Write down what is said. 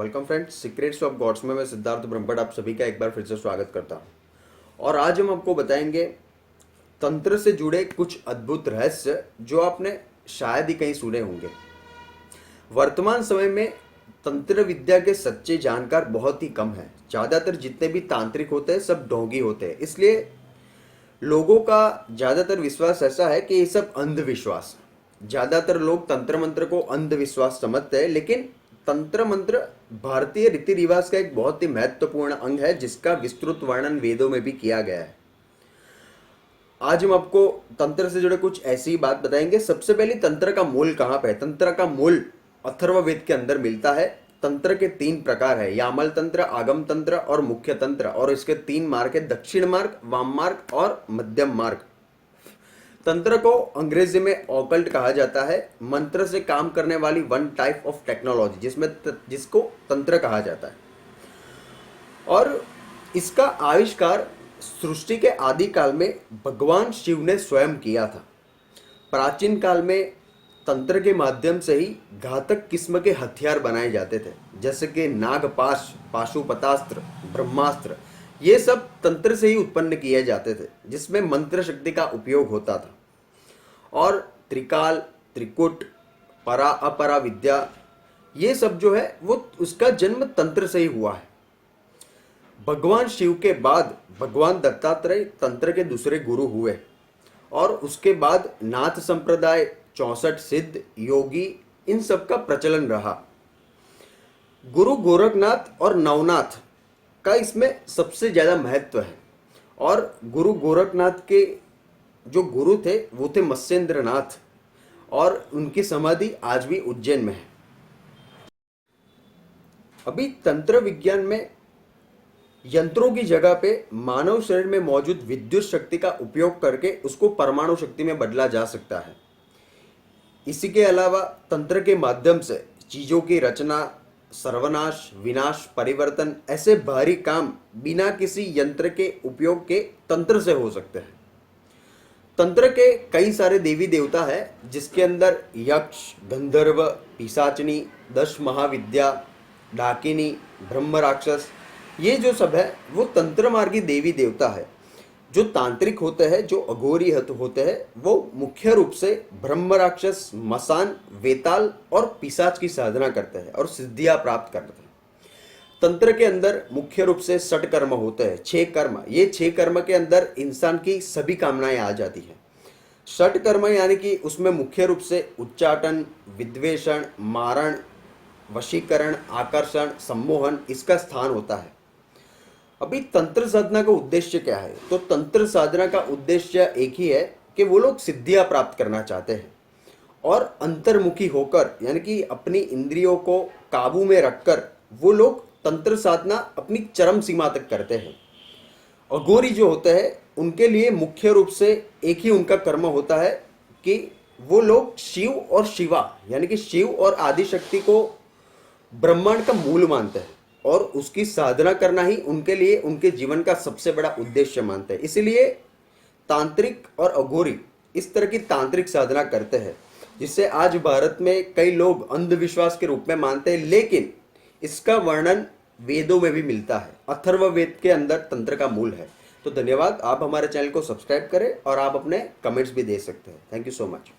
Welcome friends, secrets of gods में मैं सिद्धार्थ ब्रह्मभट्ट आप सभी का एक बार फिर से स्वागत करता हूं। और आज हम आपको बताएंगे तंत्र से जुड़े कुछ अद्भुत रहस्य जो आपने शायद ही कहीं सुने होंगे। वर्तमान समय में तंत्र विद्या के सच्चे जानकार बहुत ही कम हैं। ज़्यादातर जितने भी तांत्रिक होते हैं सब ढोंगी होते हैं, इसलिए लोगों का ज़्यादातर विश्वास ऐसा है कि ये सब अंधविश्वास। ज़्यादातर लोग तंत्र मंत्र को अंधविश्वास समझते हैं, लेकिन तंत्र मंत्र भारतीय रीति रिवाज का एक बहुत ही महत्वपूर्ण अंग है जिसका विस्तृत वर्णन वेदों में भी किया गया है। आज हम आपको तंत्र से जुड़े कुछ ऐसी ही बात बताएंगे। सबसे पहले तंत्र का मूल कहाँ पे है। तंत्र का मूल अथर्ववेद के अंदर मिलता है। तंत्र के 3 प्रकार है, यामल तंत्र, आगम तंत्र और मुख्य तंत्र। और इसके 3 मार्ग है, दक्षिण मार्ग, वाम मार्ग और मध्यम मार्ग। तंत्र को अंग्रेजी में ऑकल्ट कहा जाता है। मंत्र से काम करने वाली वन टाइप ऑफ टेक्नोलॉजी जिसको तंत्र कहा जाता है। और इसका आविष्कार सृष्टि के आदि काल में भगवान शिव ने स्वयं किया था। प्राचीन काल में तंत्र के माध्यम से ही घातक किस्म के हथियार बनाए जाते थे, जैसे कि नागपाश, पाशुपतास्त्र, ब्रह्मास्त्र। ये सब तंत्र से ही उत्पन्न किए जाते थे, जिसमें मंत्र शक्ति का उपयोग होता था। और त्रिकाल, त्रिकुट, परा अपरा विद्या, ये सब जो है वो उसका जन्म तंत्र से ही हुआ है। भगवान शिव के बाद भगवान दत्तात्रेय तंत्र के दूसरे गुरु हुए। और उसके बाद नाथ संप्रदाय, 64 सिद्ध, योगी, इन सब का प्रचलन रहा। गुरु गोरखनाथ और नवनाथ का इसमें सबसे ज़्यादा महत्व है। और गुरु गोरखनाथ के जो गुरु थे वो थे मत्स्येंद्र नाथ, और उनकी समाधि आज भी उज्जैन में है। अभी तंत्र विज्ञान में यंत्रों की जगह पे मानव शरीर में मौजूद विद्युत शक्ति का उपयोग करके उसको परमाणु शक्ति में बदला जा सकता है। इसी के अलावा तंत्र के माध्यम से चीज़ों की रचना, सर्वनाश, विनाश, परिवर्तन, ऐसे भारी काम बिना किसी यंत्र के उपयोग के तंत्र से हो सकते हैं। तंत्र के कई सारे देवी देवता है, जिसके अंदर यक्ष, गंधर्व, पिशाचनी, 10 महाविद्या, डाकिनी, ब्रह्म राक्षस, ये जो सब है वो तंत्र मार्गी देवी देवता है। जो तांत्रिक होते हैं, जो अघोरी होते हैं, वो मुख्य रूप से ब्रह्म राक्षस, मसान, वेताल और पिशाच की साधना करते हैं और सिद्धियां प्राप्त करते हैं। तंत्र के अंदर मुख्य रूप से 6 कर्म होते हैं, 6 कर्म। ये 6 कर्म के अंदर इंसान की सभी कामनाएं आ जाती हैं। 6 कर्म यानी कि उसमें मुख्य रूप से उच्चाटन, विद्वेषण, मारण, वशीकरण, आकर्षण, सम्मोहन, इसका स्थान होता है। अभी तंत्र साधना का उद्देश्य क्या है? तो तंत्र साधना का उद्देश्य एक ही है कि वो लोग सिद्धियां प्राप्त करना चाहते हैं और अंतर्मुखी होकर, यानी कि अपनी इंद्रियों को काबू में रखकर वो लोग तंत्र साधना अपनी चरम सीमा तक करते हैं। अघोरी जो होते हैं उनके लिए मुख्य रूप से एक ही उनका कर्म होता है कि वो लोग शिव और शिवा, यानी कि शिव और आदिशक्ति को ब्रह्मांड का मूल मानते हैं और उसकी साधना करना ही उनके लिए उनके जीवन का सबसे बड़ा उद्देश्य मानते हैं। इसीलिए तांत्रिक और अघोरी इस तरह की तांत्रिक साधना करते हैं, जिससे आज भारत में कई लोग अंधविश्वास के रूप में मानते हैं, लेकिन इसका वर्णन वेदों में भी मिलता है। अथर्ववेद के अंदर तंत्र का मूल है। तो धन्यवाद। आप हमारे चैनल को सब्सक्राइब करें और आप अपने कमेंट्स भी दे सकते हैं। Thank you so much.